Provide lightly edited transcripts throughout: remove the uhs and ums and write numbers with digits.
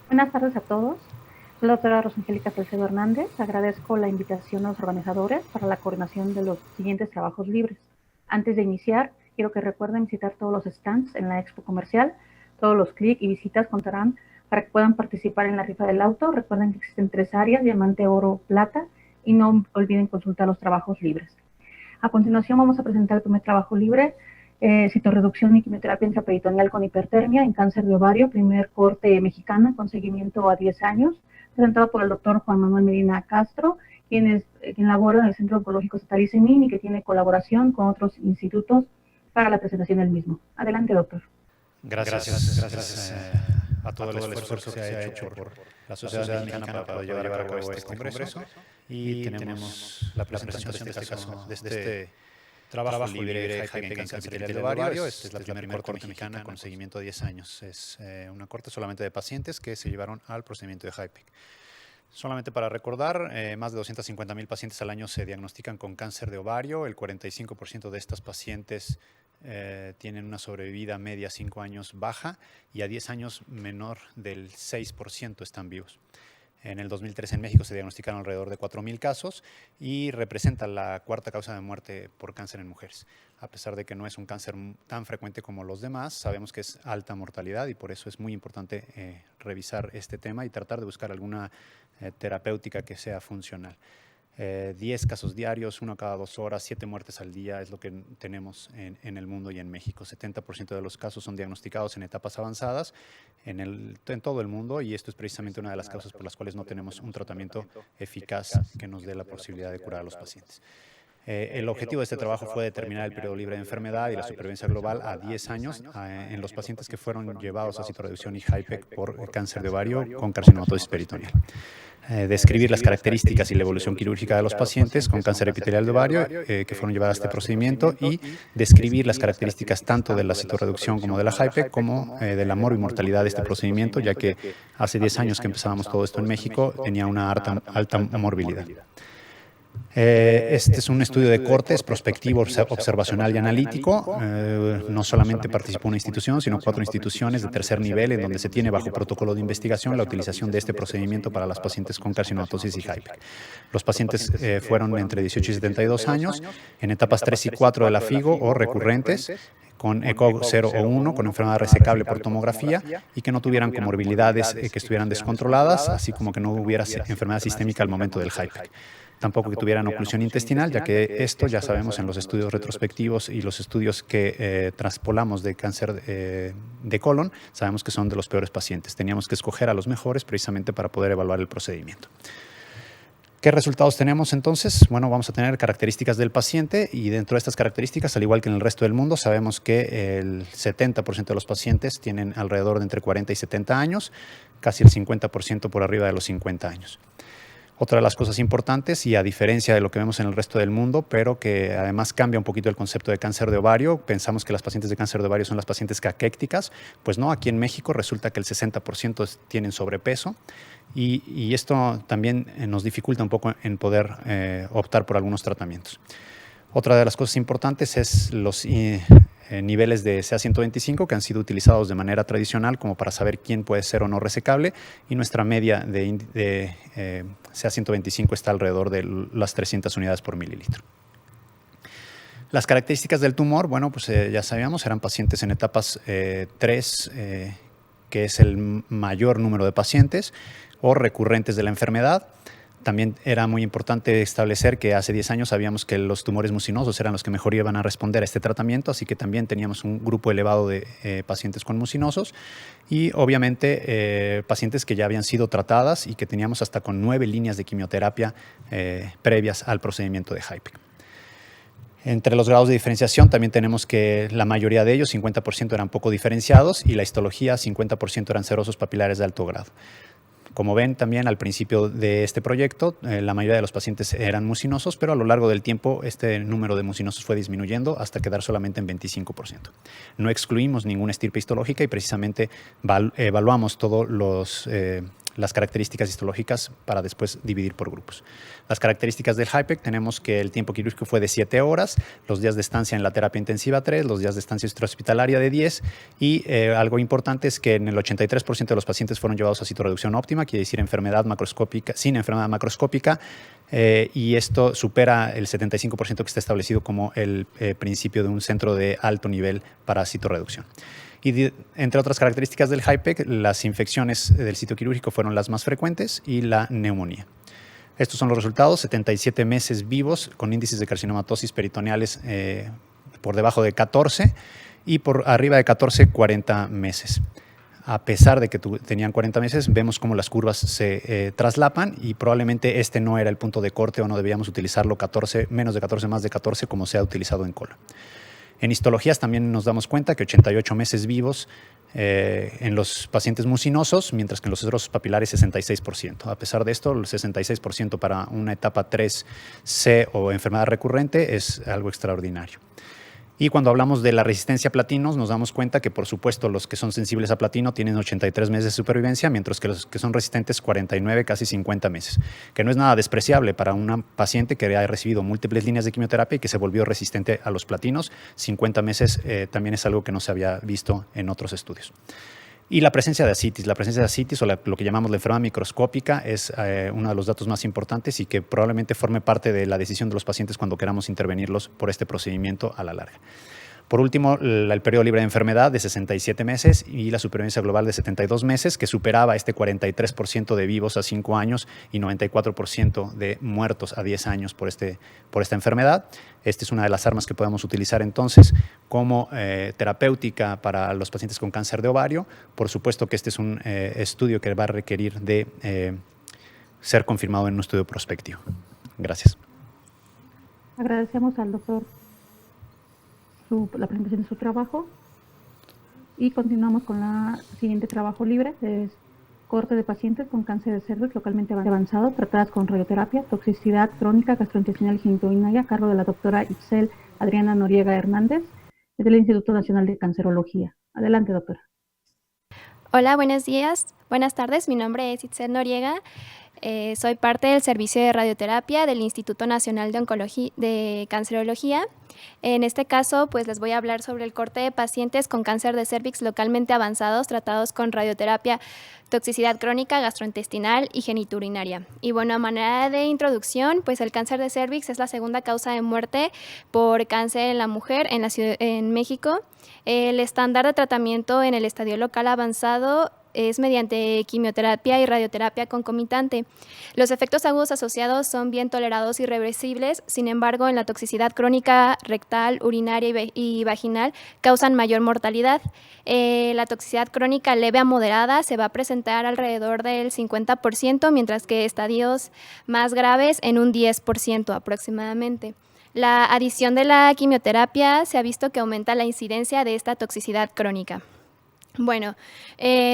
Buenas tardes a todos. Soy la doctora Rosangélica Salcedo Hernández. Agradezco la invitación a los organizadores para la coordinación de los siguientes trabajos libres. Antes de iniciar, quiero que recuerden visitar todos los stands en la expo comercial. Todos los clics y visitas contarán para que puedan participar en la rifa del auto. Recuerden que existen 3 áreas, diamante, oro, plata, y no olviden consultar los trabajos libres. A continuación vamos a presentar el primer trabajo libre, citorreducción y quimioterapia intraperitoneal con hipertermia en cáncer de ovario, primer corte mexicana con seguimiento a 10 años, presentado por el doctor Juan Manuel Medina Castro, quien labora en el Centro Oncológico Estatal ICEMIN y que tiene colaboración con otros institutos para la presentación del mismo. Adelante, doctor. Gracias a todo el esfuerzo que se ha hecho por la Sociedad Mexicana para poder llevar a cabo este congreso. Y tenemos la presentación de este trabajo libre en cáncer epitelial de ovario. Esta es la primera corte mexicana con seguimiento a 10 años. Es una corte solamente de pacientes que se llevaron al procedimiento de HIPEC. Solamente para recordar, más de 250,000 pacientes al año se diagnostican con cáncer de ovario. El 45% de estas pacientes tienen una sobrevida media 5 años baja y a 10 años menor del 6% están vivos. En el 2013 en México se diagnosticaron alrededor de 4,000 casos y representa la cuarta causa de muerte por cáncer en mujeres. A pesar de que no es un cáncer tan frecuente como los demás, sabemos que es alta mortalidad y por eso es muy importante revisar este tema y tratar de buscar alguna terapéutica que sea funcional. 10 casos diarios, 1 cada 2 horas, 7 muertes al día es lo que tenemos en el mundo y en México. 70% de los casos son diagnosticados en etapas avanzadas en todo el mundo y esto es precisamente una de las causas por las cuales no tenemos un tratamiento eficaz que nos dé la posibilidad de curar a los pacientes. El objetivo de este trabajo fue determinar el periodo libre de enfermedad y la supervivencia global a 10 años en los pacientes que fueron llevados a citorreducción y HIPEC por cáncer de ovario con carcinomatosis peritoneal. Describir las características y la evolución quirúrgica de los pacientes con cáncer epitelial de ovario que fueron llevados a este procedimiento y describir las características tanto de la citorreducción como de la HIPEC como de la morbimortalidad de este procedimiento, ya que hace 10 años que empezábamos todo esto en México, tenía una alta morbilidad. Este es un estudio de cortes prospectivo, observacional y analítico. No solamente participó una institución, sino 4 instituciones de tercer nivel en donde se tiene bajo protocolo de investigación la utilización de este procedimiento para las pacientes con carcinomatosis y HIPEC. Los pacientes fueron entre 18 y 72 años, en etapas 3 y 4 de la FIGO o recurrentes, con ECOG 0 o 1, con enfermedad resecable por tomografía y que no tuvieran comorbilidades que estuvieran descontroladas, así como que no hubiera enfermedad sistémica al momento del HIPEC. Tampoco que tuvieran oclusión intestinal, ya que esto ya sabemos en los estudios retrospectivos y los estudios que traspolamos de cáncer de colon, sabemos que son de los peores pacientes. Teníamos que escoger a los mejores precisamente para poder evaluar el procedimiento. ¿Qué resultados tenemos entonces? Bueno, vamos a tener características del paciente y dentro de estas características, al igual que en el resto del mundo, sabemos que el 70% de los pacientes tienen alrededor de entre 40 y 70 años, casi el 50% por arriba de los 50 años. Otra de las cosas importantes, y a diferencia de lo que vemos en el resto del mundo, pero que además cambia un poquito el concepto de cáncer de ovario, pensamos que las pacientes de cáncer de ovario son las pacientes caquécticas, pues no, aquí en México resulta que el 60% tienen sobrepeso y esto también nos dificulta un poco en poder optar por algunos tratamientos. Otra de las cosas importantes es los niveles de CA125 que han sido utilizados de manera tradicional como para saber quién puede ser o no resecable y nuestra media de CA125 está alrededor de las 300 unidades por mililitro. Las características del tumor, bueno, pues ya sabíamos, eran pacientes en etapas 3, que es el mayor número de pacientes, o recurrentes de la enfermedad. También era muy importante establecer que hace 10 años sabíamos que los tumores mucinosos eran los que mejor iban a responder a este tratamiento, así que también teníamos un grupo elevado de pacientes con mucinosos y obviamente pacientes que ya habían sido tratadas y que teníamos hasta con 9 líneas de quimioterapia previas al procedimiento de HIPEC. Entre los grados de diferenciación también tenemos que la mayoría de ellos, 50% eran poco diferenciados y la histología, 50% eran serosos papilares de alto grado. Como ven también al principio de este proyecto, la mayoría de los pacientes eran mucinosos, pero a lo largo del tiempo este número de mucinosos fue disminuyendo hasta quedar solamente en 25%. No excluimos ninguna estirpe histológica y precisamente evaluamos todos las características histológicas para después dividir por grupos. Las características del HIPEC, tenemos que el tiempo quirúrgico fue de 7 horas, los días de estancia en la terapia intensiva 3, los días de estancia extrahospitalaria de 10 y algo importante es que en el 83% de los pacientes fueron llevados a citorreducción óptima, quiere decir enfermedad macroscópica, sin enfermedad macroscópica, y esto supera el 75% que está establecido como el principio de un centro de alto nivel para citorreducción. Y entre otras características del HIPEC, las infecciones del sitio quirúrgico fueron las más frecuentes y la neumonía. Estos son los resultados, 77 meses vivos con índices de carcinomatosis peritoneales por debajo de 14 y por arriba de 14, 40 meses. A pesar de que tenían 40 meses, vemos cómo las curvas se traslapan y probablemente este no era el punto de corte o no debíamos utilizarlo 14, menos de 14, más de 14 como se ha utilizado en colon. En histologías también nos damos cuenta que 88 meses vivos en los pacientes mucinosos, mientras que en los serosos papilares 66%. A pesar de esto, el 66% para una etapa 3C o enfermedad recurrente es algo extraordinario. Y cuando hablamos de la resistencia a platinos, nos damos cuenta que, por supuesto, los que son sensibles a platino tienen 83 meses de supervivencia, mientras que los que son resistentes 49, casi 50 meses, que no es nada despreciable para una paciente que ha recibido múltiples líneas de quimioterapia y que se volvió resistente a los platinos. 50 meses también es algo que no se había visto en otros estudios. Y la presencia de ascitis. La presencia de ascitis o lo que llamamos la enfermedad microscópica es uno de los datos más importantes y que probablemente forme parte de la decisión de los pacientes cuando queramos intervenirlos por este procedimiento a la larga. Por último, el periodo libre de enfermedad de 67 meses y la supervivencia global de 72 meses, que superaba este 43% de vivos a 5 años y 94% de muertos a 10 años por esta enfermedad. Esta es una de las armas que podemos utilizar entonces como terapéutica para los pacientes con cáncer de ovario. Por supuesto que este es un estudio que va a requerir de ser confirmado en un estudio prospectivo. Gracias. Agradecemos al doctor la presentación de su trabajo y continuamos con la siguiente trabajo libre, es corte de pacientes con cáncer de cervix localmente avanzado tratadas con radioterapia, toxicidad crónica gastrointestinal y genitourinaria a cargo de la doctora Itzel Adriana Noriega Hernández del Instituto Nacional de Cancerología. Adelante, doctora. Hola, buenos días, buenas tardes, mi nombre es Itzel Noriega. Soy parte del servicio de radioterapia del Instituto Nacional de Cancerología. En este caso, pues les voy a hablar sobre el corte de pacientes con cáncer de cervix localmente avanzados tratados con radioterapia, toxicidad crónica, gastrointestinal y genitourinaria. Y bueno, a manera de introducción, pues el cáncer de cervix es la segunda causa de muerte por cáncer en la mujer en México. El estándar de tratamiento en el estadio local avanzado es mediante quimioterapia y radioterapia concomitante. Los efectos agudos asociados son bien tolerados y reversibles, sin embargo, en la toxicidad crónica rectal, urinaria y vaginal causan mayor mortalidad. La toxicidad crónica leve a moderada se va a presentar alrededor del 50%, mientras que estadios más graves en un 10% aproximadamente. La adición de la quimioterapia se ha visto que aumenta la incidencia de esta toxicidad crónica. Bueno,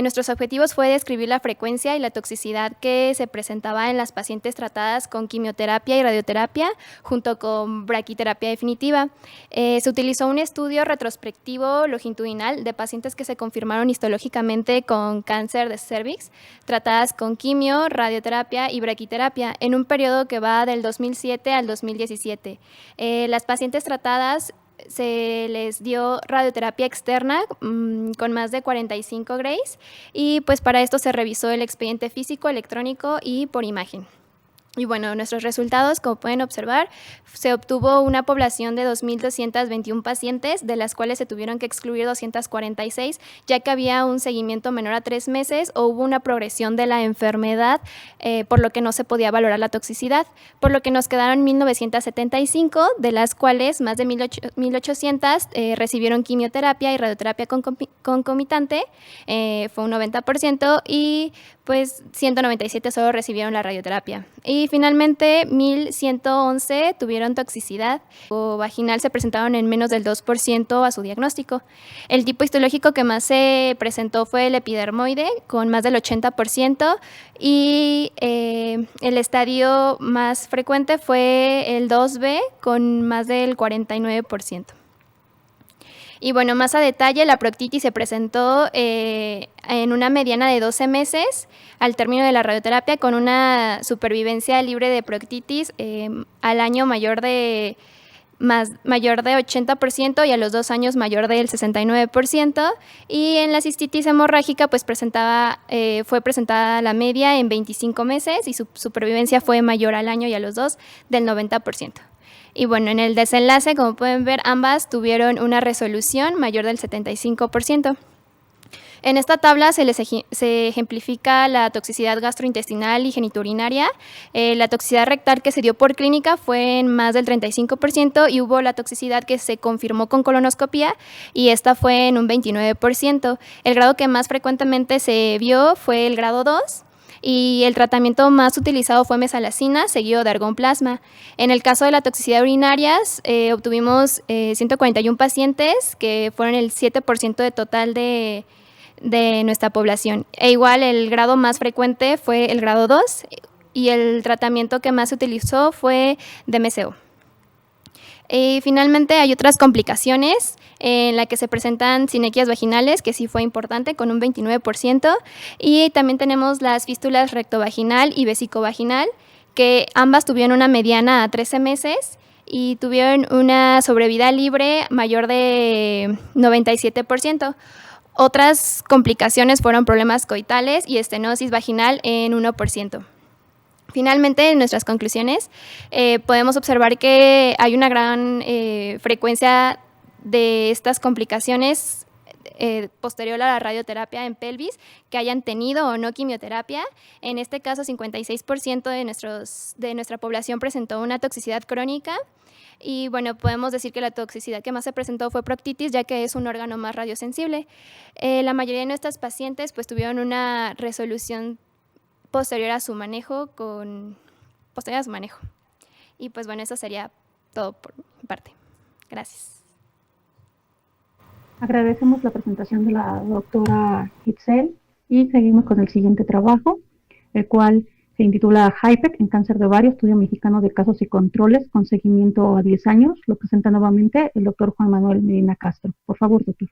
nuestros objetivos fue describir la frecuencia y la toxicidad que se presentaba en las pacientes tratadas con quimioterapia y radioterapia junto con braquiterapia definitiva. Se utilizó un estudio retrospectivo longitudinal de pacientes que se confirmaron histológicamente con cáncer de cervix tratadas con quimio, radioterapia y braquiterapia en un periodo que va del 2007 al 2017. Las pacientes tratadas se les dio radioterapia externa con más de 45 grays y pues para esto se revisó el expediente físico, electrónico y por imagen. Y bueno, nuestros resultados, como pueden observar, se obtuvo una población de 2.221 pacientes, de las cuales se tuvieron que excluir 246, ya que había un seguimiento menor a 3 meses o hubo una progresión de la enfermedad, por lo que no se podía valorar la toxicidad, por lo que nos quedaron 1.975, de las cuales más de 1.800 recibieron quimioterapia y radioterapia concomitante, fue un 90%, y pues 197 solo recibieron la radioterapia. Y finalmente 1.111 tuvieron toxicidad o vaginal, se presentaron en menos del 2% a su diagnóstico. El tipo histológico que más se presentó fue el epidermoide, con más del 80%, y el estadio más frecuente fue el 2B, con más del 49%. Y bueno, más a detalle, la proctitis se presentó en una mediana de 12 meses al término de la radioterapia, con una supervivencia libre de proctitis al año mayor de 80% y a los 2 años mayor del 69%. Y en la cistitis hemorrágica pues fue presentada la media en 25 meses y su supervivencia fue mayor al año y a los 2 del 90%. Y bueno, en el desenlace, como pueden ver, ambas tuvieron una resolución mayor del 75%. En esta tabla se ejemplifica la toxicidad gastrointestinal y genitourinaria. La toxicidad rectal que se dio por clínica fue en más del 35% y hubo la toxicidad que se confirmó con colonoscopía y esta fue en un 29%. El grado que más frecuentemente se vio fue el grado 2. Y el tratamiento más utilizado fue mesalazina, seguido de argonplasma. En el caso de la toxicidad urinaria, obtuvimos 141 pacientes, que fueron el 7% de total de nuestra población. E igual, el grado más frecuente fue el grado 2 y el tratamiento que más se utilizó fue DMSO. Finalmente, hay otras complicaciones en la que se presentan sinequias vaginales, que sí fue importante, con un 29%, y también tenemos las fístulas rectovaginal y vesicovaginal, que ambas tuvieron una mediana a 13 meses y tuvieron una sobrevida libre mayor de 97%. Otras complicaciones fueron problemas coitales y estenosis vaginal en 1%. Finalmente, en nuestras conclusiones, podemos observar que hay una gran frecuencia de estas complicaciones posterior a la radioterapia en pelvis, que hayan tenido o no quimioterapia. En este caso, 56% de nuestra población presentó una toxicidad crónica. Y bueno, podemos decir que la toxicidad que más se presentó fue proctitis, ya que es un órgano más radiosensible. La mayoría de nuestras pacientes pues tuvieron una resolución posterior a su manejo. Y pues bueno, eso sería todo por mi parte. Gracias. Agradecemos la presentación de la doctora Itzel y seguimos con el siguiente trabajo, el cual se intitula HIPEC en cáncer de ovario, estudio mexicano de casos y controles con seguimiento a 10 años. Lo presenta nuevamente el doctor Juan Manuel Medina Castro. Por favor, doctor.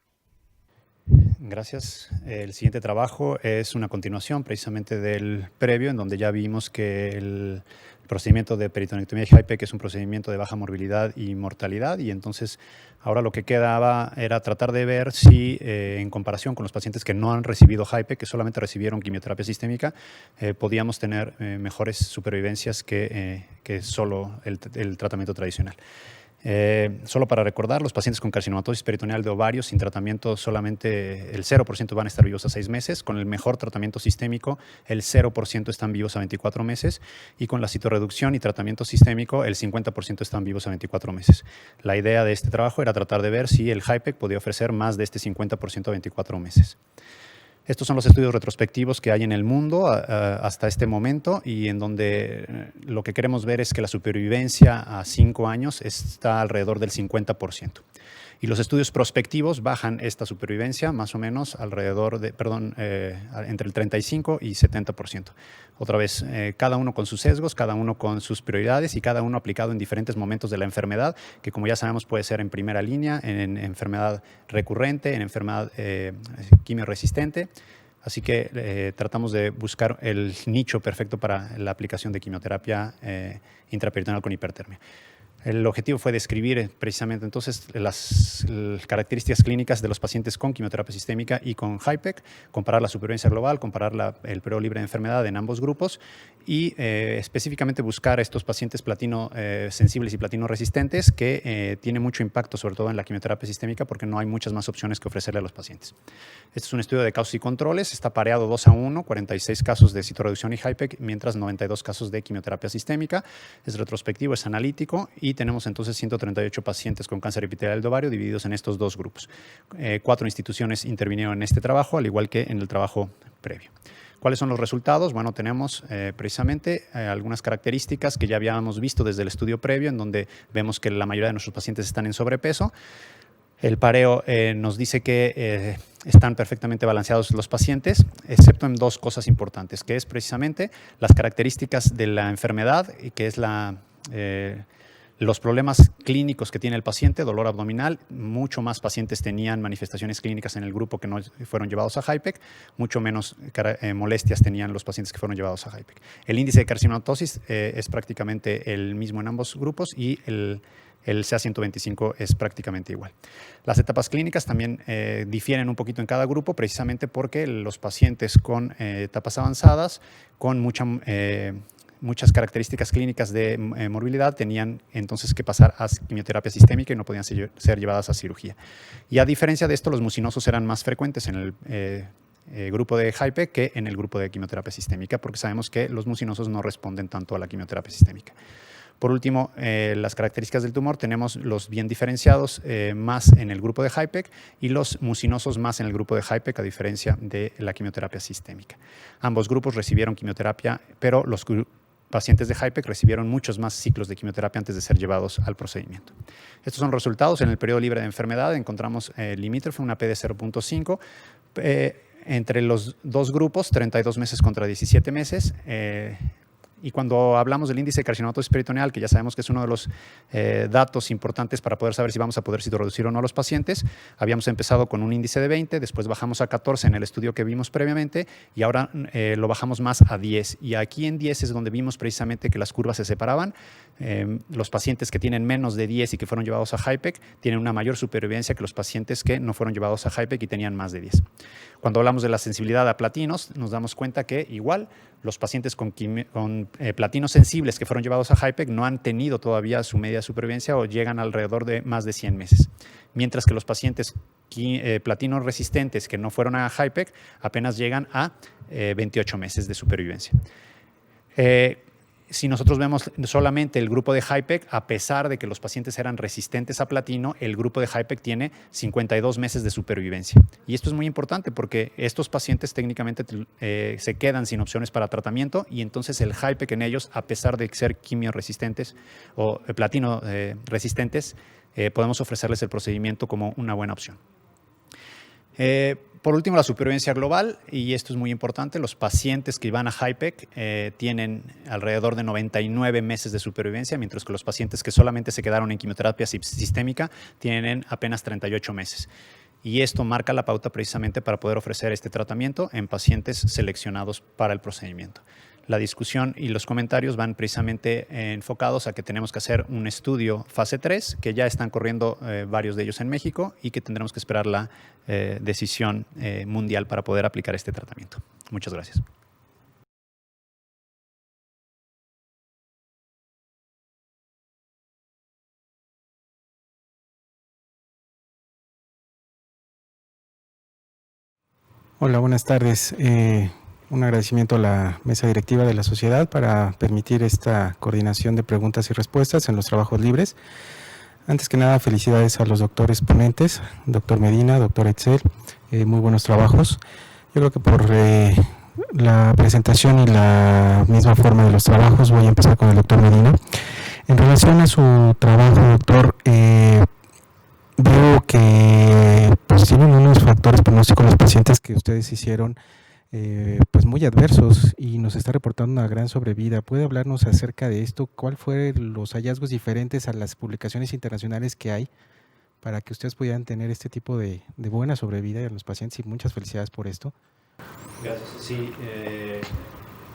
Gracias. El siguiente trabajo es una continuación precisamente del previo, en donde ya vimos que el procedimiento de peritonectomía de HIPEC es un procedimiento de baja morbilidad y mortalidad, y entonces ahora lo que quedaba era tratar de ver si en comparación con los pacientes que no han recibido HIPEC, que solamente recibieron quimioterapia sistémica, podíamos tener mejores supervivencias que solo el tratamiento tradicional. Solo para recordar, los pacientes con carcinomatosis peritoneal de ovario sin tratamiento, solamente el 0% van a estar vivos a 6 meses. Con el mejor tratamiento sistémico, el 0% están vivos a 24 meses. Y con la citorreducción y tratamiento sistémico, el 50% están vivos a 24 meses. La idea de este trabajo era tratar de ver si el HIPEC podía ofrecer más de este 50% a 24 meses. Estos son los estudios retrospectivos que hay en el mundo hasta este momento, y en donde lo que queremos ver es que la supervivencia a 5 años está alrededor del 50%. Y los estudios prospectivos bajan esta supervivencia más o menos alrededor de, entre el 35 y 70%. Otra vez, cada uno con sus sesgos, cada uno con sus prioridades y cada uno aplicado en diferentes momentos de la enfermedad, que como ya sabemos puede ser en primera línea, en enfermedad recurrente, en enfermedad quimioresistente. Así que tratamos de buscar el nicho perfecto para la aplicación de quimioterapia intraperitoneal con hipertermia. El objetivo fue describir precisamente entonces las características clínicas de los pacientes con quimioterapia sistémica y con HIPEC, comparar la supervivencia global, comparar el periodo libre de enfermedad en ambos grupos y específicamente buscar estos pacientes platino sensibles y platino resistentes que tienen mucho impacto sobre todo en la quimioterapia sistémica porque no hay muchas más opciones que ofrecerle a los pacientes. Este es un estudio de casos y controles, está pareado 2-1, 46 casos de citorreducción y HIPEC, mientras 92 casos de quimioterapia sistémica. Es retrospectivo, es analítico y tenemos entonces 138 pacientes con cáncer epitelial de ovario divididos en estos dos grupos. 4 instituciones intervinieron en este trabajo, al igual que en el trabajo previo. ¿Cuáles son los resultados? Bueno, tenemos precisamente algunas características que ya habíamos visto desde el estudio previo, en donde vemos que la mayoría de nuestros pacientes están en sobrepeso. El pareo nos dice que están perfectamente balanceados los pacientes, excepto en 2 cosas importantes, que es precisamente las características de la enfermedad, que es la Los problemas clínicos que tiene el paciente, dolor abdominal, mucho más pacientes tenían manifestaciones clínicas en el grupo que no fueron llevados a HIPEC, mucho menos molestias tenían los pacientes que fueron llevados a HIPEC. El índice de carcinomatosis es prácticamente el mismo en ambos grupos y el CA125 es prácticamente igual. Las etapas clínicas también difieren un poquito en cada grupo, precisamente porque los pacientes con etapas avanzadas, con muchas características clínicas de morbilidad, tenían entonces que pasar a quimioterapia sistémica y no podían ser llevadas a cirugía. Y a diferencia de esto, los mucinosos eran más frecuentes en el grupo de HIPEC que en el grupo de quimioterapia sistémica, porque sabemos que los mucinosos no responden tanto a la quimioterapia sistémica. Por último, las características del tumor, tenemos los bien diferenciados más en el grupo de HIPEC y los mucinosos más en el grupo de HIPEC, a diferencia de la quimioterapia sistémica. Ambos grupos recibieron quimioterapia, pero los pacientes de HIPEC recibieron muchos más ciclos de quimioterapia antes de ser llevados al procedimiento. Estos son resultados. En el periodo libre de enfermedad encontramos limítrofe, una P de 0.5, entre los dos grupos, 32 meses contra 17 meses. Y cuando hablamos del índice de carcinomatosis peritoneal, que ya sabemos que es uno de los datos importantes para poder saber si vamos a poder reducir o no a los pacientes, habíamos empezado con un índice de 20, después bajamos a 14 en el estudio que vimos previamente y ahora lo bajamos más a 10. Y aquí en 10 es donde vimos precisamente que las curvas se separaban. Los pacientes que tienen menos de 10 y que fueron llevados a HIPEC tienen una mayor supervivencia que los pacientes que no fueron llevados a HIPEC y tenían más de 10. Cuando hablamos de la sensibilidad a platinos, nos damos cuenta que igual los pacientes con platinos sensibles que fueron llevados a HIPEC no han tenido todavía su media de supervivencia o llegan alrededor de más de 100 meses. Mientras que los pacientes platinos resistentes que no fueron a HIPEC apenas llegan a 28 meses de supervivencia. Si nosotros vemos solamente el grupo de HIPEC, a pesar de que los pacientes eran resistentes a platino, el grupo de HIPEC tiene 52 meses de supervivencia. Y esto es muy importante porque estos pacientes técnicamente se quedan sin opciones para tratamiento y entonces el HIPEC en ellos, a pesar de ser quimioresistentes o platino resistentes, podemos ofrecerles el procedimiento como una buena opción. Por último, la supervivencia global, y esto es muy importante, los pacientes que van a HIPEC tienen alrededor de 99 meses de supervivencia, mientras que los pacientes que solamente se quedaron en quimioterapia sistémica tienen apenas 38 meses. Y esto marca la pauta precisamente para poder ofrecer este tratamiento en pacientes seleccionados para el procedimiento. La discusión y los comentarios van precisamente enfocados a que tenemos que hacer un estudio fase 3, que ya están corriendo varios de ellos en México y que tendremos que esperar la decisión mundial para poder aplicar este tratamiento. Muchas gracias. Hola, buenas tardes. Un agradecimiento a la mesa directiva de la sociedad para permitir esta coordinación de preguntas y respuestas en los trabajos libres. Antes que nada, felicidades a los doctores ponentes, doctor Medina, doctor Etzel, muy buenos trabajos. Yo creo que por la presentación y la misma forma de los trabajos voy a empezar con el doctor Medina. En relación a su trabajo, doctor, veo que pues, tienen unos factores pronósticos los pacientes que ustedes hicieron pues muy adversos y nos está reportando una gran sobrevida. ¿Puede hablarnos acerca de esto? ¿Cuál fueron los hallazgos diferentes a las publicaciones internacionales que hay para que ustedes pudieran tener este tipo de buena sobrevida en los pacientes? Y muchas felicidades por esto. Gracias. Sí,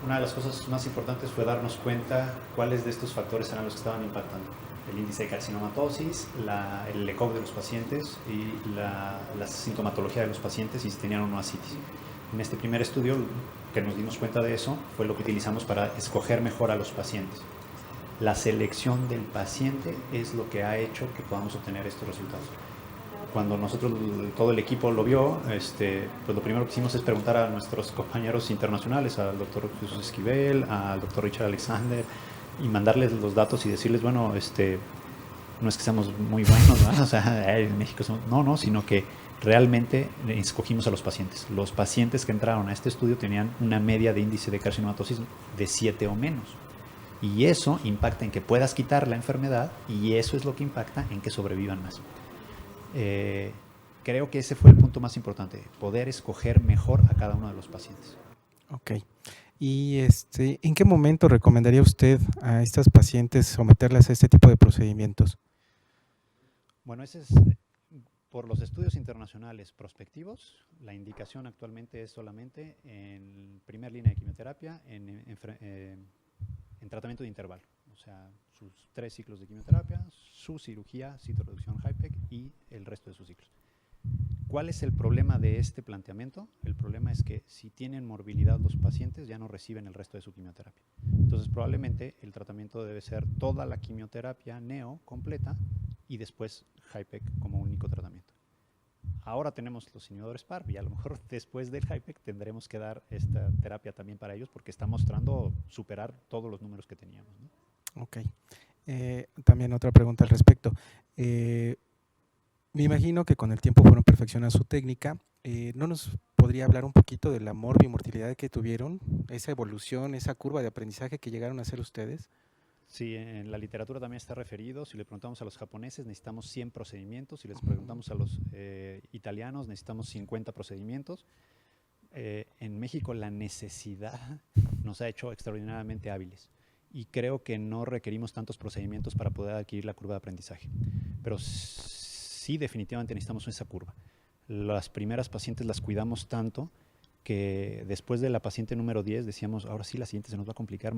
una de las cosas más importantes fue darnos cuenta cuáles de estos factores eran los que estaban impactando. El índice de carcinomatosis, el ECOG de los pacientes y la sintomatología de los pacientes y si tenían o no ascitis. En este primer estudio, que nos dimos cuenta de eso, fue lo que utilizamos para escoger mejor a los pacientes. La selección del paciente es lo que ha hecho que podamos obtener estos resultados. Cuando nosotros, todo el equipo lo vio, pues lo primero que hicimos es preguntar a nuestros compañeros internacionales, al doctor Jesús Esquivel, al doctor Richard Alexander, y mandarles los datos y decirles, bueno, no es que seamos muy buenos, ¿no? O sea, en México somos, sino que realmente escogimos a los pacientes. Los pacientes que entraron a este estudio tenían una media de índice de carcinomatosis de 7 o menos. Y eso impacta en que puedas quitar la enfermedad y eso es lo que impacta en que sobrevivan más. Creo que ese fue el punto más importante, poder escoger mejor a cada uno de los pacientes. Ok. Y ¿en qué momento recomendaría usted a estas pacientes someterlas a este tipo de procedimientos? Bueno, ese es, por los estudios internacionales prospectivos, la indicación actualmente es solamente en primer línea de quimioterapia, en tratamiento de intervalo. O sea, sus 3 ciclos de quimioterapia, su cirugía, citoreducción HIPEC y el resto de sus ciclos. ¿Cuál es el problema de este planteamiento? El problema es que si tienen morbilidad los pacientes ya no reciben el resto de su quimioterapia. Entonces probablemente el tratamiento debe ser toda la quimioterapia neo completa y después HIPEC como único tratamiento. Ahora tenemos los inhibidores PARP y a lo mejor después del HIPEC tendremos que dar esta terapia también para ellos porque está mostrando superar todos los números que teníamos, ¿no? Ok. También otra pregunta al respecto. Me imagino que con el tiempo fueron perfeccionando su técnica. ¿No nos podría hablar un poquito de la morbimortalidad que tuvieron, esa evolución, esa curva de aprendizaje que llegaron a hacer ustedes? Sí, en la literatura también está referido. Si le preguntamos a los japoneses, necesitamos 100 procedimientos. Si les preguntamos a los italianos, necesitamos 50 procedimientos. En México la necesidad nos ha hecho extraordinariamente hábiles y creo que no requerimos tantos procedimientos para poder adquirir la curva de aprendizaje. Pero sí, definitivamente necesitamos esa curva. Las primeras pacientes las cuidamos tanto que después de la paciente número 10 decíamos, ahora sí la siguiente se nos va a complicar,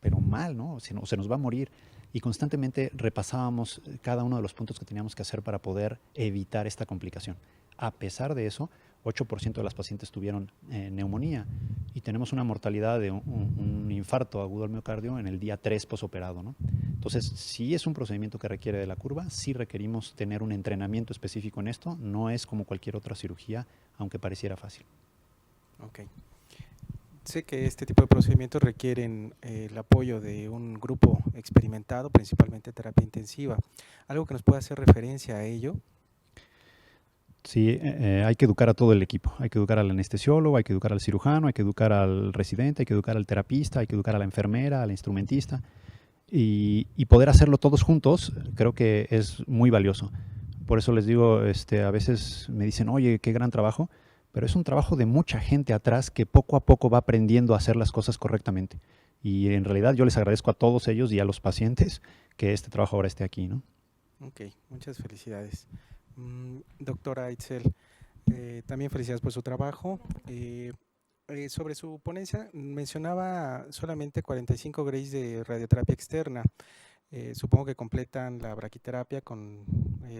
pero mal, ¿no? O se nos va a morir. Y constantemente repasábamos cada uno de los puntos que teníamos que hacer para poder evitar esta complicación. A pesar de eso, 8% de las pacientes tuvieron neumonía y tenemos una mortalidad de un infarto agudo al miocardio en el día 3 posoperado, ¿no? Entonces, sí es un procedimiento que requiere de la curva, sí requerimos tener un entrenamiento específico en esto, no es como cualquier otra cirugía, aunque pareciera fácil. Ok. Sé que este tipo de procedimientos requieren el apoyo de un grupo experimentado, principalmente terapia intensiva. ¿Algo que nos pueda hacer referencia a ello? Sí, hay que educar a todo el equipo. Hay que educar al anestesiólogo, hay que educar al cirujano, hay que educar al residente, hay que educar al terapista, hay que educar a la enfermera, al instrumentista. Y poder hacerlo todos juntos creo que es muy valioso. Por eso les digo, a veces me dicen, oye, qué gran trabajo, pero es un trabajo de mucha gente atrás que poco a poco va aprendiendo a hacer las cosas correctamente. Y en realidad yo les agradezco a todos ellos y a los pacientes que este trabajo ahora esté aquí, ¿no? Ok, muchas felicidades. Doctora Itzel, también felicidades por su trabajo. Sobre su ponencia, mencionaba solamente 45 grays de radioterapia externa. Supongo que completan la braquiterapia con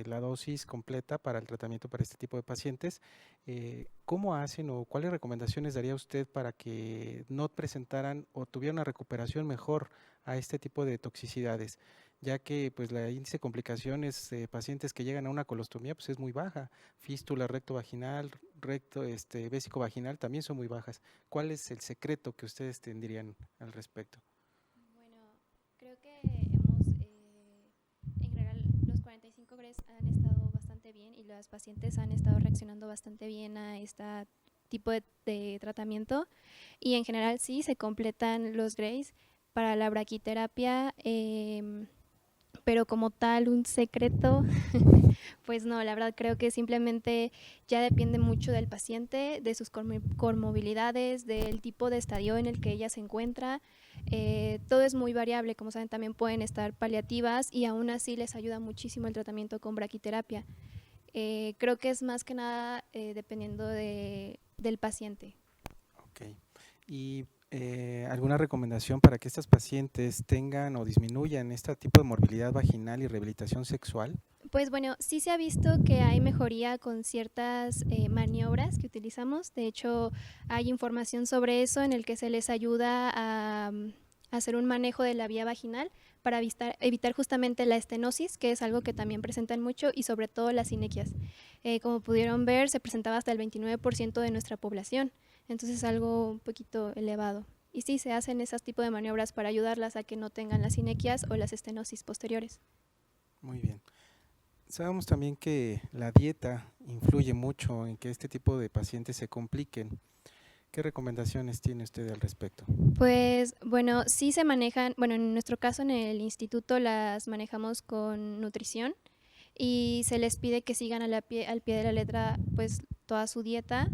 la dosis completa para el tratamiento para este tipo de pacientes. ¿Cómo hacen o cuáles recomendaciones daría usted para que no presentaran o tuvieran una recuperación mejor a este tipo de toxicidades? Ya que pues la índice de complicaciones de pacientes que llegan a una colostomía pues es muy baja. Fístula rectovaginal, vésico-vaginal también son muy bajas. ¿Cuál es el secreto que ustedes tendrían al respecto? Bueno, creo que en general los 45 GRES han estado bastante bien y las pacientes han estado reaccionando bastante bien a este tipo de tratamiento y en general sí se completan los GRES para la braquiterapia, pero como tal un secreto, pues no, la verdad creo que simplemente ya depende mucho del paciente, de sus comorbilidades, del tipo de estadio en el que ella se encuentra. Todo es muy variable, como saben también pueden estar paliativas y aún así les ayuda muchísimo el tratamiento con braquiterapia. Creo que es más que nada dependiendo del paciente. Ok. ¿Y alguna recomendación para que estas pacientes tengan o disminuyan este tipo de morbilidad vaginal y rehabilitación sexual? Pues bueno, sí se ha visto que hay mejoría con ciertas maniobras que utilizamos. De hecho, hay información sobre eso en el que se les ayuda a hacer un manejo de la vía vaginal para evitar justamente la estenosis, que es algo que también presentan mucho, y sobre todo las sinequias. Como pudieron ver, se presentaba hasta el 29% de nuestra población, entonces es algo un poquito elevado. Y sí, se hacen esos tipos de maniobras para ayudarlas a que no tengan las sinequias o las estenosis posteriores. Muy bien. Sabemos también que la dieta influye mucho en que este tipo de pacientes se compliquen. ¿Qué recomendaciones tiene usted al respecto? Pues bueno, sí se manejan, bueno, en nuestro caso en el instituto las manejamos con nutrición y se les pide que sigan al pie de la letra pues toda su dieta,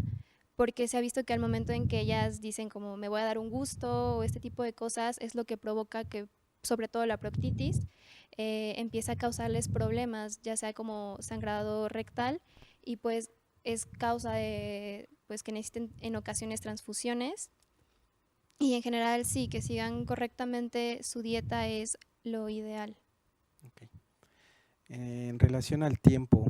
porque se ha visto que al momento en que ellas dicen como me voy a dar un gusto o este tipo de cosas es lo que provoca que, sobre todo la proctitis, empieza a causarles problemas, ya sea como sangrado rectal, y pues es causa de pues que necesiten en ocasiones transfusiones, y en general sí, que sigan correctamente su dieta es lo ideal. Okay. En relación al tiempo,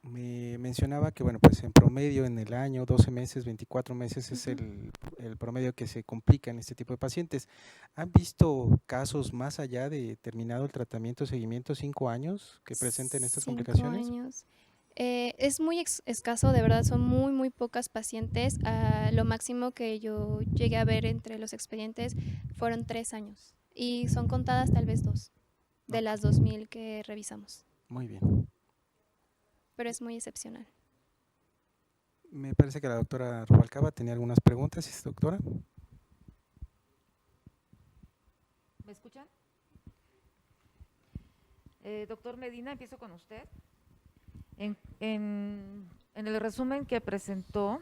me mencionaba que, bueno, pues en promedio en el año, 12 meses, 24 meses es el promedio que se complica en este tipo de pacientes. ¿Han visto casos más allá de terminado el tratamiento, seguimiento, 5 años que presenten estas 5 complicaciones? años. Es muy escaso, de verdad, son muy, muy pocas pacientes. Lo máximo que yo llegué a ver entre los expedientes fueron 3 años y son contadas tal vez 2 de las 2000 que revisamos, Muy bien. pero es muy excepcional. Me parece que la doctora Rubalcaba tenía algunas preguntas, ¿es doctora? ¿Me escuchan? Doctor Medina, empiezo con usted. En el resumen que presentó,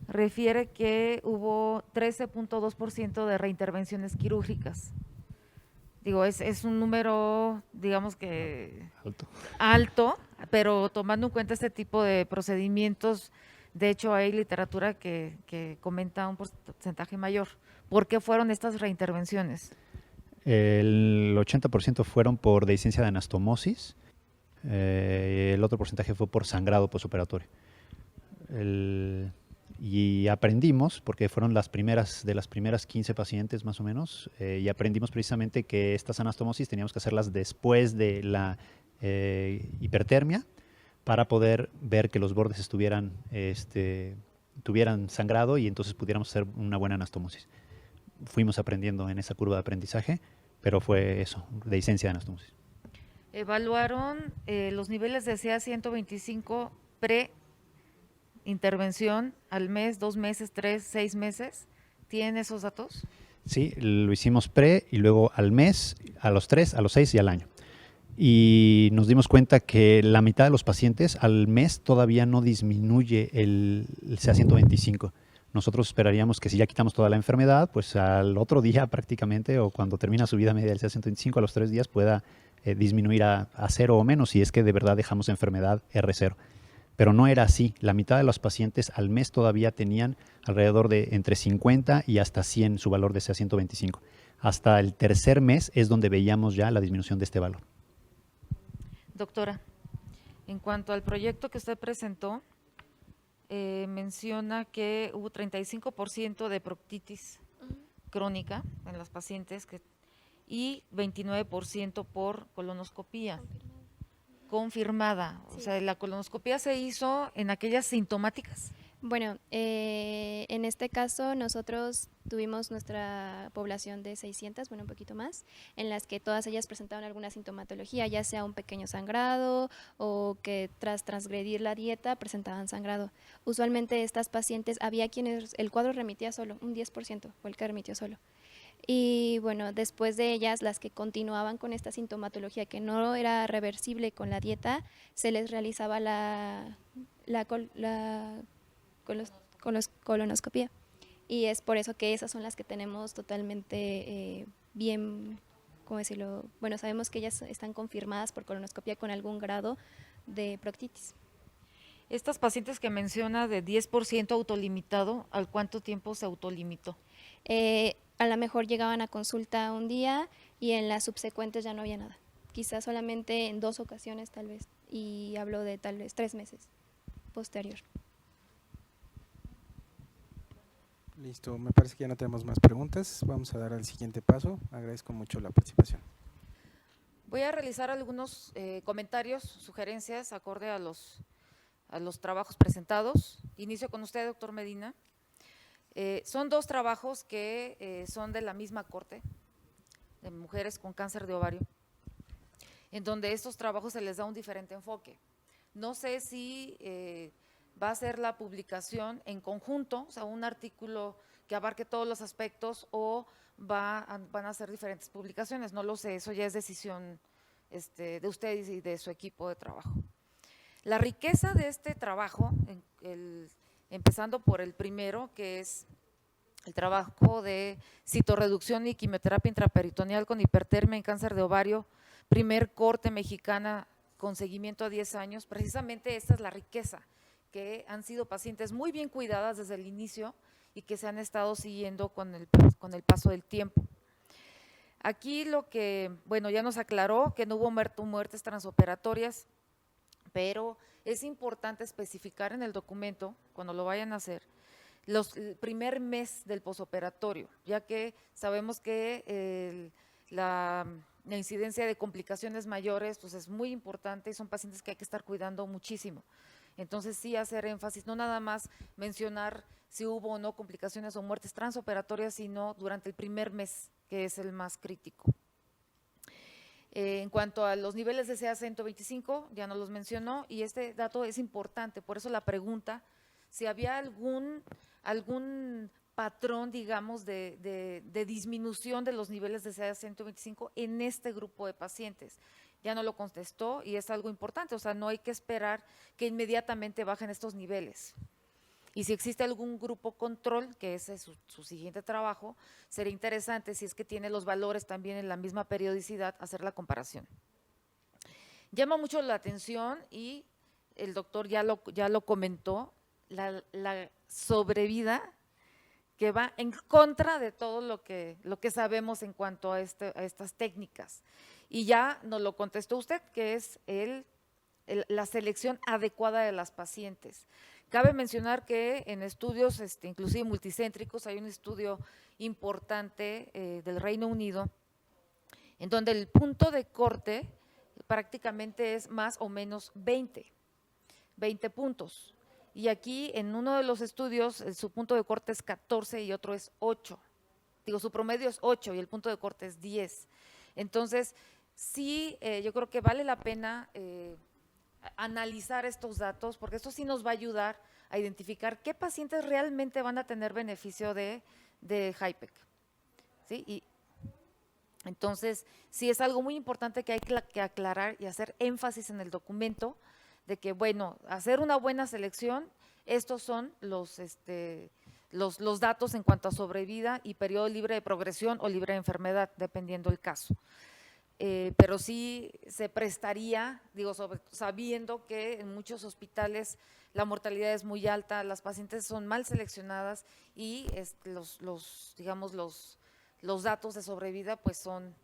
refiere que hubo 13.2% de reintervenciones quirúrgicas. Digo, es un número, digamos que alto, pero tomando en cuenta este tipo de procedimientos, de hecho hay literatura que comenta un porcentaje mayor. ¿Por qué fueron estas reintervenciones? El 80% fueron por dehiscencia de anastomosis, el otro porcentaje fue por sangrado postoperatorio. Y aprendimos, porque fueron las primeras 15 pacientes más o menos, y aprendimos precisamente que estas anastomosis teníamos que hacerlas después de la hipertermia para poder ver que los bordes tuvieran sangrado y entonces pudiéramos hacer una buena anastomosis. Fuimos aprendiendo en esa curva de aprendizaje, pero fue eso, dehiscencia de anastomosis. Evaluaron los niveles de CA-125 pre-intervención al mes, 2 meses, 3, 6 meses. ¿Tienen esos datos? Sí, lo hicimos pre y luego al mes, a los 3, a los 6 y al año. Y nos dimos cuenta que la mitad de los pacientes al mes todavía no disminuye el CA-125. Nosotros esperaríamos que si ya quitamos toda la enfermedad, pues al otro día prácticamente, o cuando termina su vida media del CA-125, a los 3 días pueda disminuir a 0 o menos, si es que de verdad dejamos enfermedad R0. Pero no era así. La mitad de los pacientes al mes todavía tenían alrededor de entre 50 y hasta 100 su valor de CA-125. Hasta el tercer mes es donde veíamos ya la disminución de este valor. Doctora, en cuanto al proyecto que usted presentó, menciona que hubo 35% de proctitis crónica en las pacientes y 29% por colonoscopía confirmada. Sí. O sea, la colonoscopía se hizo en aquellas sintomáticas. Bueno, en este caso nosotros tuvimos nuestra población de 600, bueno, un poquito más, en las que todas ellas presentaban alguna sintomatología, ya sea un pequeño sangrado o que tras transgredir la dieta presentaban sangrado. Usualmente estas pacientes, había quienes el cuadro remitía solo, un 10% fue el que remitió solo. Y bueno, después de ellas, las que continuaban con esta sintomatología que no era reversible con la dieta, se les realizaba la colonoscopía, y es por eso que esas son las que tenemos totalmente bien, ¿cómo decirlo? Bueno, sabemos que ellas están confirmadas por colonoscopía con algún grado de proctitis. Estas pacientes que menciona de 10% autolimitado, ¿al cuánto tiempo se autolimitó? A lo mejor llegaban a consulta un día y en las subsecuentes ya no había nada, quizás solamente en 2 ocasiones tal vez, y hablo de tal vez 3 meses posterior. Listo, me parece que ya no tenemos más preguntas. Vamos a dar al siguiente paso. Agradezco mucho la participación. Voy a realizar algunos comentarios, sugerencias acorde a los trabajos presentados. Inicio con usted, doctor Medina. Son 2 trabajos que son de la misma corte, de mujeres con cáncer de ovario, en donde estos trabajos se les da un diferente enfoque. No sé si va a ser la publicación en conjunto, o sea, un artículo que abarque todos los aspectos, o van a ser diferentes publicaciones, no lo sé, eso ya es decisión de ustedes y de su equipo de trabajo. La riqueza de este trabajo, en empezando por el primero, que es el trabajo de citorreducción y quimioterapia intraperitoneal con hipertermia en cáncer de ovario, primer corte mexicana con seguimiento a 10 años. Precisamente esta es la riqueza, que han sido pacientes muy bien cuidadas desde el inicio y que se han estado siguiendo con el paso del tiempo. Aquí lo que, bueno, ya nos aclaró que no hubo muertes transoperatorias, pero es importante especificar en el documento, cuando lo vayan a hacer, el primer mes del posoperatorio, ya que sabemos que la incidencia de complicaciones mayores pues es muy importante y son pacientes que hay que estar cuidando muchísimo. Entonces sí hacer énfasis, no nada más mencionar si hubo o no complicaciones o muertes transoperatorias, sino durante el primer mes, que es el más crítico. En cuanto a los niveles de CA-125, ya nos los mencionó, y este dato es importante, por eso la pregunta, si había algún patrón, digamos, de disminución de los niveles de CA-125 en este grupo de pacientes. Ya no lo contestó y es algo importante, o sea, no hay que esperar que inmediatamente bajen estos niveles. Y si existe algún grupo control, que ese es su siguiente trabajo, sería interesante, si es que tiene los valores también en la misma periodicidad, hacer la comparación. Llama mucho la atención y el doctor ya lo comentó, la sobrevida que va en contra de todo lo que sabemos en cuanto a estas técnicas. Y ya nos lo contestó usted, que es la selección adecuada de las pacientes. Cabe mencionar que en estudios inclusive multicéntricos, hay un estudio importante del Reino Unido, en donde el punto de corte prácticamente es más o menos 20 puntos. Y aquí en uno de los estudios su punto de corte es 14 y otro es 8. Digo, su promedio es 8 y el punto de corte es 10. Entonces, sí, yo creo que vale la pena analizar estos datos, porque esto sí nos va a ayudar a identificar qué pacientes realmente van a tener beneficio de HIPEC. ¿Sí? Y entonces, sí es algo muy importante que hay que aclarar y hacer énfasis en el documento, de que, bueno, hacer una buena selección, estos son los datos en cuanto a sobrevida y periodo libre de progresión o libre de enfermedad, dependiendo del caso. Pero sí se prestaría, digo, sabiendo que en muchos hospitales la mortalidad es muy alta, las pacientes son mal seleccionadas y los datos de sobrevida pues son,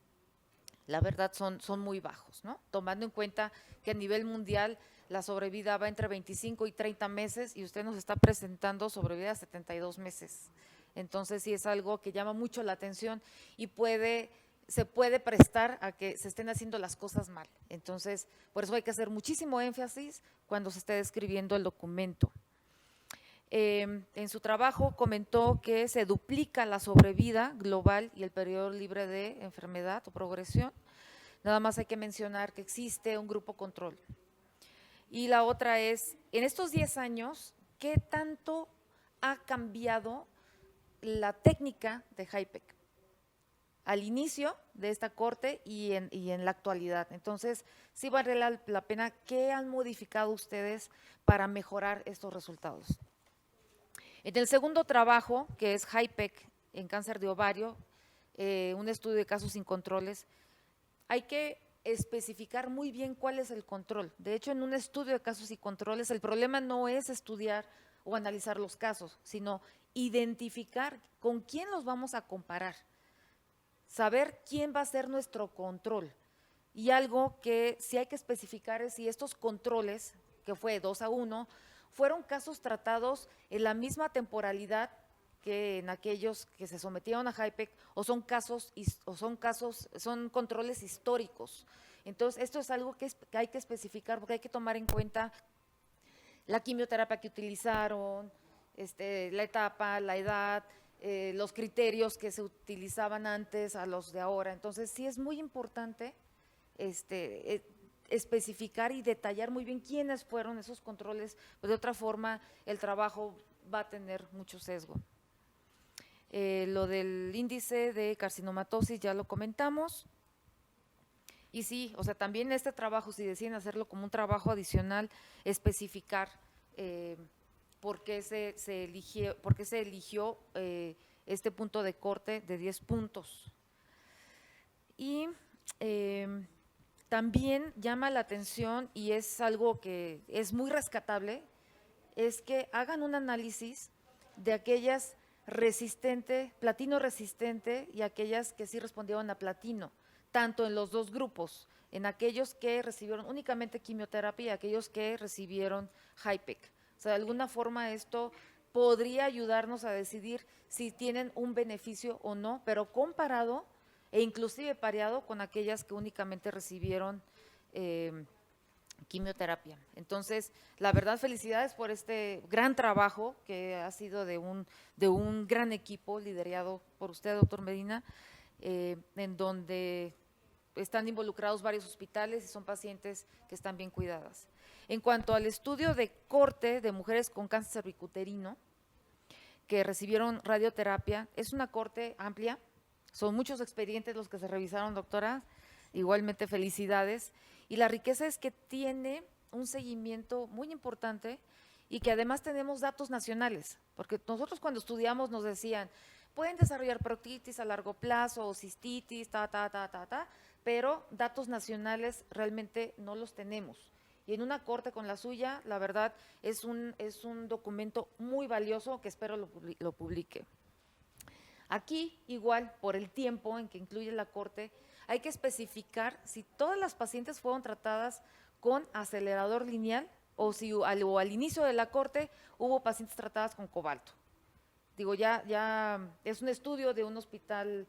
la verdad, son muy bajos, ¿no? Tomando en cuenta que a nivel mundial la sobrevida va entre 25 y 30 meses y usted nos está presentando sobrevida a 72 meses. Entonces sí es algo que llama mucho la atención y se puede prestar a que se estén haciendo las cosas mal. Entonces, por eso hay que hacer muchísimo énfasis cuando se esté describiendo el documento. En su trabajo comentó que se duplica la sobrevida global y el periodo libre de enfermedad o progresión. Nada más hay que mencionar que existe un grupo control. Y la otra es, en estos 10 años, ¿qué tanto ha cambiado la técnica de HIPEC? Al inicio de esta corte y en la actualidad. Entonces, sí vale la pena, ¿qué han modificado ustedes para mejorar estos resultados? En el segundo trabajo, que es HIPEC en cáncer de ovario, un estudio de casos sin controles, hay que especificar muy bien cuál es el control. De hecho, en un estudio de casos y controles, el problema no es estudiar o analizar los casos, sino identificar con quién los vamos a comparar. Saber quién va a ser nuestro control. Y algo que sí hay que especificar es si estos controles, que fue 2-1, fueron casos tratados en la misma temporalidad que en aquellos que se sometieron a HIPEC o son controles históricos. Entonces, esto es algo que hay que especificar porque hay que tomar en cuenta la quimioterapia que utilizaron, la etapa, la edad, los criterios que se utilizaban antes a los de ahora. Entonces, sí es muy importante especificar y detallar muy bien quiénes fueron esos controles, pues de otra forma el trabajo va a tener mucho sesgo. Lo del índice de carcinomatosis ya lo comentamos. Y sí, o sea, también este trabajo, si deciden hacerlo como un trabajo adicional, especificar por qué se eligió este punto de corte de 10 puntos. Y también llama la atención, y es algo que es muy rescatable, es que hagan un análisis de aquellas platino resistente y aquellas que sí respondieron a platino, tanto en los dos grupos, en aquellos que recibieron únicamente quimioterapia y aquellos que recibieron HIPEC. O sea, de alguna forma esto podría ayudarnos a decidir si tienen un beneficio o no, pero comparado e inclusive pareado con aquellas que únicamente recibieron quimioterapia. Entonces, la verdad, felicidades por este gran trabajo que ha sido de un gran equipo liderado por usted, doctor Medina, en donde están involucrados varios hospitales y son pacientes que están bien cuidadas. En cuanto al estudio de corte de mujeres con cáncer cervicuterino que recibieron radioterapia, es una corte amplia, son muchos expedientes los que se revisaron, doctora, igualmente felicidades, y la riqueza es que tiene un seguimiento muy importante y que además tenemos datos nacionales, porque nosotros cuando estudiamos nos decían, pueden desarrollar proctitis a largo plazo o cistitis, pero datos nacionales realmente no los tenemos. Y en una corte con la suya, la verdad, es un documento muy valioso que espero lo publique. Aquí, igual, por el tiempo en que incluye la corte, hay que especificar si todas las pacientes fueron tratadas con acelerador lineal o si al inicio de la corte hubo pacientes tratadas con cobalto. Digo, ya es un estudio de un hospital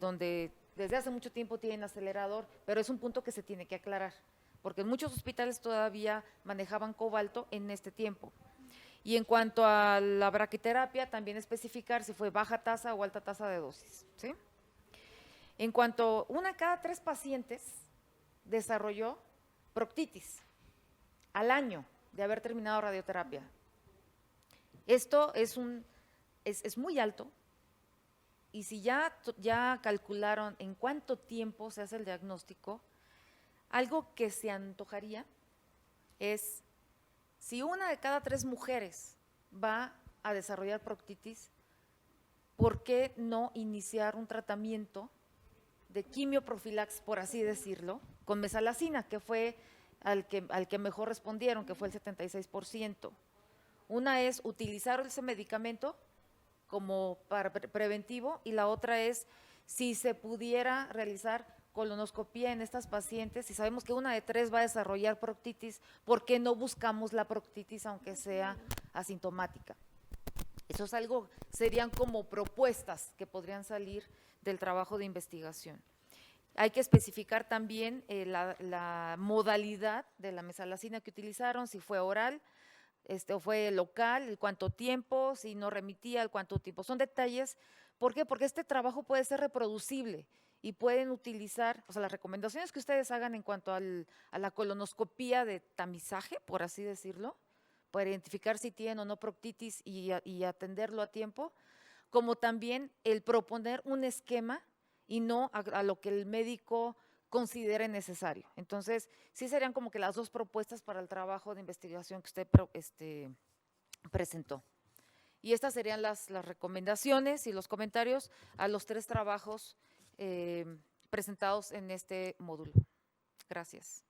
donde desde hace mucho tiempo tienen acelerador, pero es un punto que se tiene que aclarar, porque en muchos hospitales todavía manejaban cobalto en este tiempo. Y en cuanto a la braquiterapia, también especificar si fue baja tasa o alta tasa de dosis, ¿sí? En cuanto a 1 de cada 3 pacientes desarrolló proctitis al año de haber terminado radioterapia. Esto es muy alto, y si ya calcularon en cuánto tiempo se hace el diagnóstico, algo que se antojaría es, si 1 de cada 3 mujeres va a desarrollar proctitis, ¿por qué no iniciar un tratamiento de quimioprofilaxis, por así decirlo, con mesalazina, que fue al que mejor respondieron, que fue el 76%? Una es utilizar ese medicamento como para preventivo, y la otra es si se pudiera realizar colonoscopía en estas pacientes. Si sabemos que 1 de 3 va a desarrollar proctitis, ¿por qué no buscamos la proctitis aunque sea asintomática? Eso es algo, serían como propuestas que podrían salir del trabajo de investigación. Hay que especificar también la modalidad de la mesalazina que utilizaron, si fue oral, o fue local, el cuánto tiempo, si no remitía, el cuánto tiempo. Son detalles. ¿Por qué? Porque este trabajo puede ser reproducible y pueden utilizar, o sea, las recomendaciones que ustedes hagan en cuanto a la colonoscopía de tamizaje, por así decirlo, para identificar si tienen o no proctitis y atenderlo a tiempo, como también el proponer un esquema y no a lo que el médico considere necesario. Entonces, sí serían como que las 2 propuestas para el trabajo de investigación que usted presentó. Y estas serían las recomendaciones y los comentarios a los 3 trabajos presentados en este módulo. Gracias.